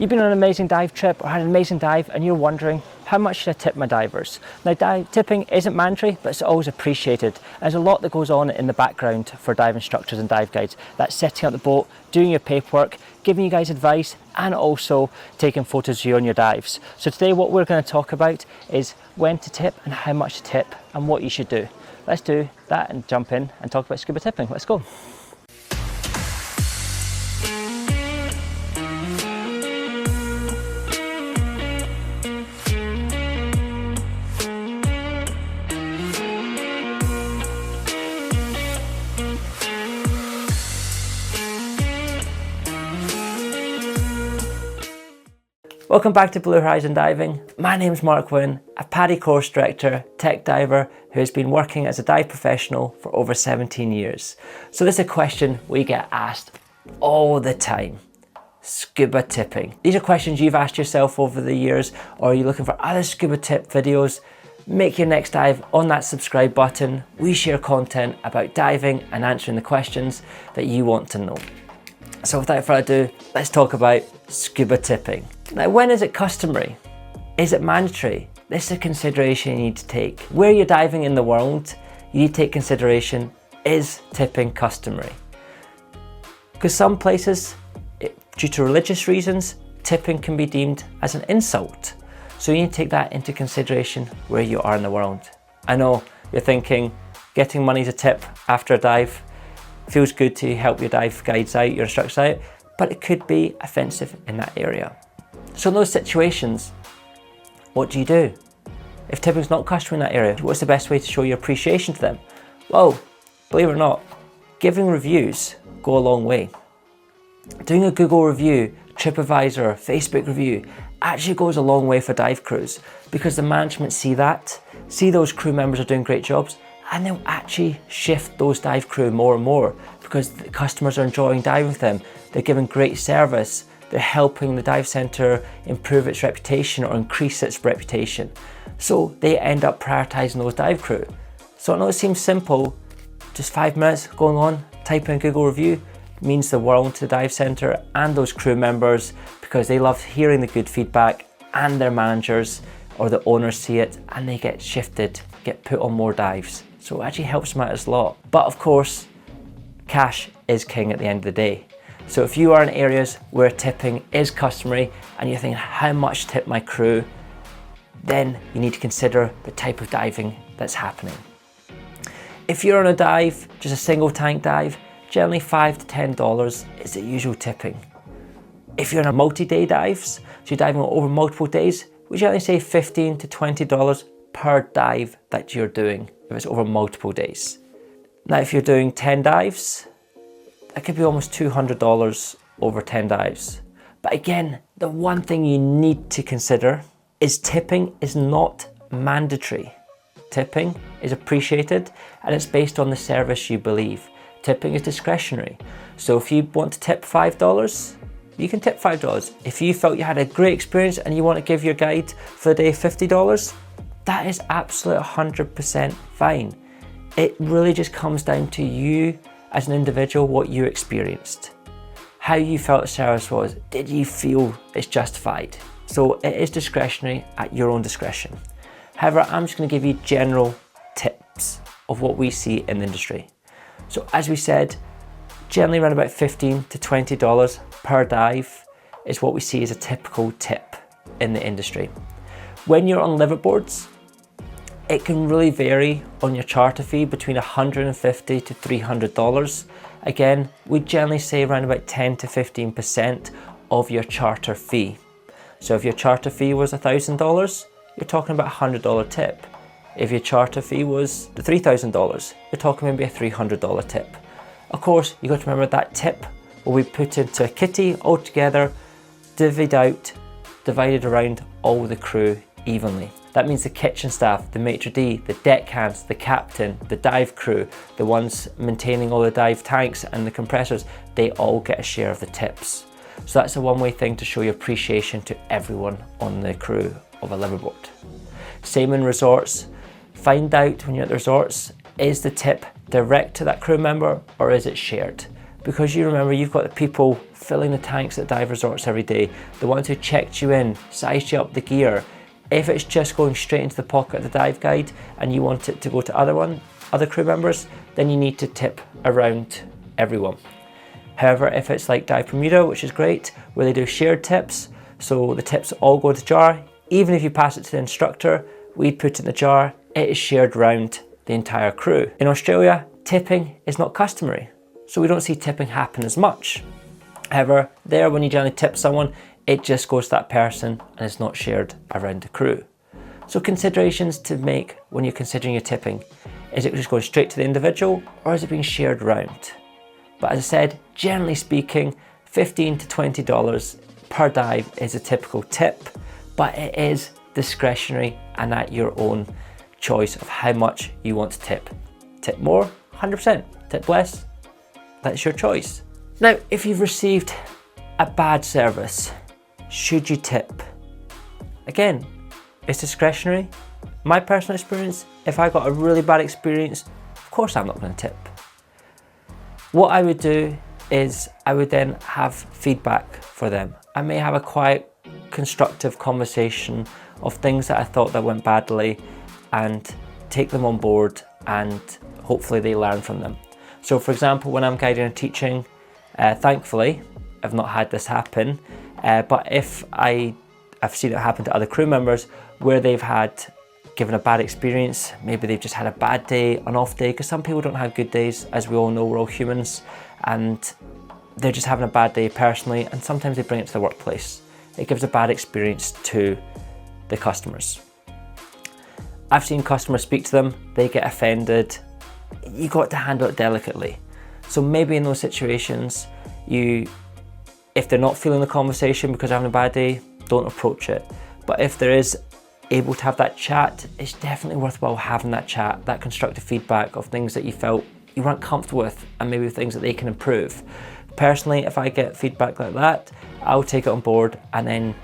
You've been on an amazing dive trip or had an amazing dive and you're wondering, how much should I tip my divers? Now, tipping isn't mandatory, but it's always appreciated. There's a lot that goes on in the background for dive instructors and dive guides. That's setting up the boat, doing your paperwork, giving you guys advice, and also taking photos of you on your dives. So today what we're going to talk about is when to tip and how much to tip and what you should do. Let's do that and jump in and talk about scuba tipping. Let's go. Welcome back to Blue Horizon Diving. My name is Mark Wynne, a PADI course director, tech diver who has been working as a dive professional for over 17 years. So this is a question we get asked all the time. Scuba tipping. These are questions you've asked yourself over the years, or are you looking for other scuba tip videos? Make your next dive on that subscribe button. We share content about diving and answering the questions that you want to know. So without further ado, let's talk about scuba tipping. Now, when is it customary? Is it mandatory? This is a consideration you need to take. Where you're diving in the world, you need to take consideration, is tipping customary? Because some places, due to religious reasons, tipping can be deemed as an insult. So you need to take that into consideration where you are in the world. I know you're thinking, getting money as a tip after a dive feels good to help your dive guides out, your instructors out, but it could be offensive in that area. So in those situations, what do you do? If tipping's not customary in that area, what's the best way to show your appreciation to them? Well, believe it or not, giving reviews go a long way. Doing a Google review, TripAdvisor, Facebook review actually goes a long way for dive crews, because the management see that, see those crew members are doing great jobs, and they'll actually shift those dive crew more and more because the customers are enjoying diving with them. They're giving great service. They're helping the dive centre improve its reputation or increase its reputation. So they end up prioritising those dive crew. So I know it seems simple, just 5 minutes going on, typing a Google review means the world to the dive centre and those crew members, because they love hearing the good feedback, and their managers or the owners see it and they get shifted, get put on more dives. So it actually helps them out a lot. But of course, cash is king at the end of the day. So if you are in areas where tipping is customary and you're thinking, how much tip my crew? Then you need to consider the type of diving that's happening. If you're on a dive, just a single tank dive, generally $5 to $10 is the usual tipping. If you're on a multi-day dives, so you're diving over multiple days, we generally say $15 to $20 per dive that you're doing if it's over multiple days. Now, if you're doing 10 dives, that could be almost $200 over 10 dives. But again, the one thing you need to consider is tipping is not mandatory. Tipping is appreciated and it's based on the service you believe. Tipping is discretionary. So if you want to tip $5, you can tip $5. If you felt you had a great experience and you want to give your guide for the day $50, that is absolute 100% fine. It really just comes down to you as an individual, what you experienced, how you felt the service was. Did you feel it's justified? So it is discretionary at your own discretion. However, I'm just going to give you general tips of what we see in the industry. So as we said, generally around about $15 to $20 per dive is what we see as a typical tip in the industry. When you're on liveaboards, it can really vary on your charter fee between $150 to $300. Again, we generally say around about 10 to 15% of your charter fee. So if your charter fee was $1,000, you're talking about a $100 tip. If your charter fee was $3,000, you're talking maybe a $300 tip. Of course, you've got to remember that tip will be put into a kitty altogether, divided around all the crew evenly. That means the kitchen staff, the maitre d', the deckhands, the captain, the dive crew, the ones maintaining all the dive tanks and the compressors, they all get a share of the tips. So that's a one-way thing to show your appreciation to everyone on the crew of a liveaboard. Same in resorts. Find out when you're at the resorts, is the tip direct to that crew member or is it shared? because you remember you've got the people filling the tanks at dive resorts every day, the ones who checked you in, sized you up the gear. If it's just going straight into the pocket of the dive guide and you want it to go to other crew members, then you need to tip around everyone. However, if it's like Dive Bermuda, which is great, where they do shared tips, so the tips all go in the jar, even if you pass it to the instructor, we put it in the jar, it is shared around the entire crew. In Australia, tipping is not customary, so we don't see tipping happen as much. However, there when you generally tip someone, it just goes to that person and it's not shared around the crew. So considerations to make when you're considering your tipping. Is it just going straight to the individual, or is it being shared around? But as I said, generally speaking, $15 to $20 per dive is a typical tip, but it is discretionary and at your own choice of how much you want to tip. Tip more, 100%. Tip less, that's your choice. Now, if you've received a bad service, should you tip? Again, it's discretionary. My personal experience, if I got a really bad experience, of course I'm not going to tip. What I would do is I would then have feedback for them. I may have a quite constructive conversation of things that I thought that went badly and take them on board, and hopefully they learn from them. So for example, when I'm guiding and teaching, thankfully I've not had this happen, but if I've seen it happen to other crew members where they've given a bad experience, maybe they've just had a bad day, an off day, because some people don't have good days, as we all know, we're all humans, and they're just having a bad day personally, and sometimes they bring it to the workplace. It gives a bad experience to the customers. I've seen customers speak to them, they get offended. You got to handle it delicately. So maybe in those situations, if they're not feeling the conversation because they're having a bad day, don't approach it. But if there is able to have that chat, it's definitely worthwhile having that chat, that constructive feedback of things that you felt you weren't comfortable with, and maybe things that they can improve. Personally, if I get feedback like that, I'll take it on board and then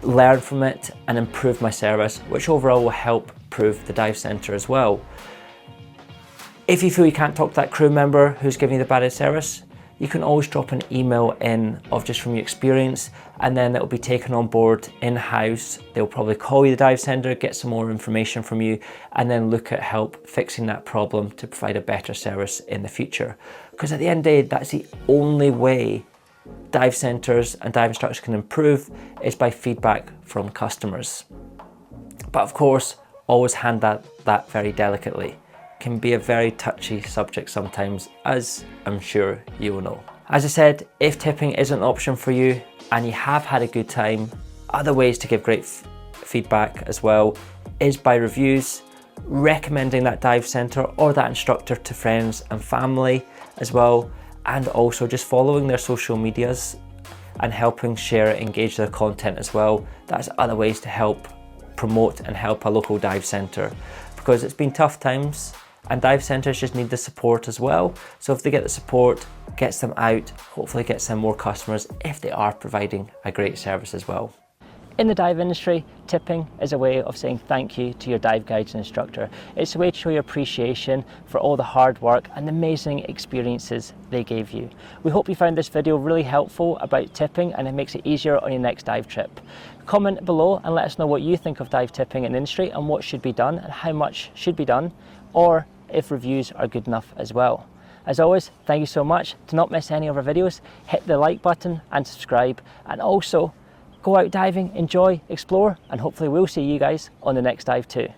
learn from it and improve my service, which overall will help improve the dive centre as well. If you feel you can't talk to that crew member who's giving you the bad service, you can always drop an email in of just from your experience, and then it will be taken on board in-house. They'll probably call you the dive centre, get some more information from you, and then look at help fixing that problem to provide a better service in the future. Because at the end of the day, that's the only way dive centres and dive instructors can improve, is by feedback from customers. But of course, always handle that very delicately. Can be a very touchy subject sometimes, as I'm sure you will know. As I said, if tipping isn't an option for you and you have had a good time, other ways to give great feedback as well is by reviews, recommending that dive centre or that instructor to friends and family as well, and also just following their social medias and helping share, engage their content as well. That's other ways to help promote and help a local dive centre, because it's been tough times and dive centres just need the support as well. So if they get the support, gets them out, hopefully gets them more customers if they are providing a great service as well. In the dive industry, tipping is a way of saying thank you to your dive guides and instructor. It's a way to show your appreciation for all the hard work and the amazing experiences they gave you. We hope you found this video really helpful about tipping, and it makes it easier on your next dive trip. Comment below and let us know what you think of dive tipping in the industry and what should be done and how much should be done, or if reviews are good enough as well. As always, thank you so much. To not miss any of our videos, hit the like button and subscribe, and also go out diving, enjoy, explore, and hopefully we'll see you guys on the next dive too.